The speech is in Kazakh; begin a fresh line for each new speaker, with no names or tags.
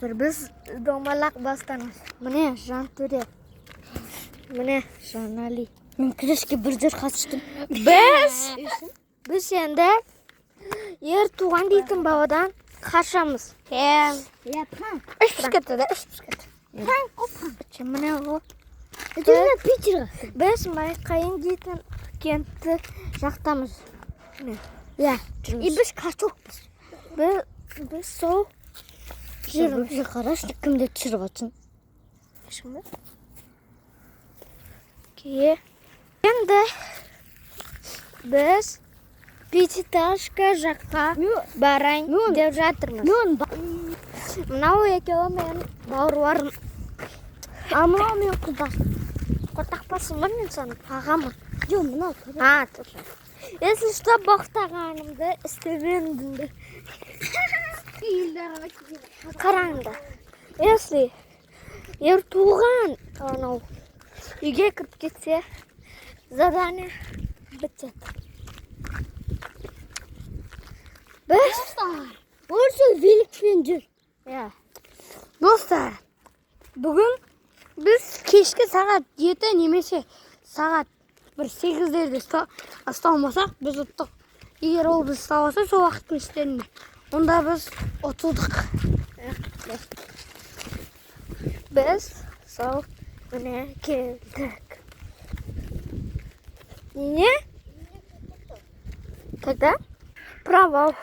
Biz do'malaq bostanamiz. Mana Janturi. Mana Jonali.
Men kirishga bir jir qasishdim.
Biz endi yer tug'an deytin babadan qarshamiz.
Yapam.
Ish ketadi, ish ketadi. Mana bu.
Jona pichira.
Biz Mayqayin deytin kentni jaqtamiz.
Ya.
Biz qachokmiz. Biz sov
Jirimizni qarash kimda tushirib olsin.
Şimdi. Endi biz Pichitashka жаққа барайын деп жатырмыз. Мынау екеуі мен бауырларым.
Мынау мен құрдас.
Құртақпасың ба мен сені? Ағамын.
Жоқ, мынау.
Тұр. Если что, боқтағанымды істемендімді. Қараңдар. Если ер туған анау үйге кіріп кетсе, задание бітеді. Біз
Орсы великпен жүр.
Достар, бүгін біз кешкі сағат 7 немесе сағат 8-дерде ұсталмасақ, біз ұттық. Егер ол біз ұсталмаса, сол уақыттың іштерінде. Онда біз ұтылдық. Біз сол міне келдік. Не? Когда? Провал.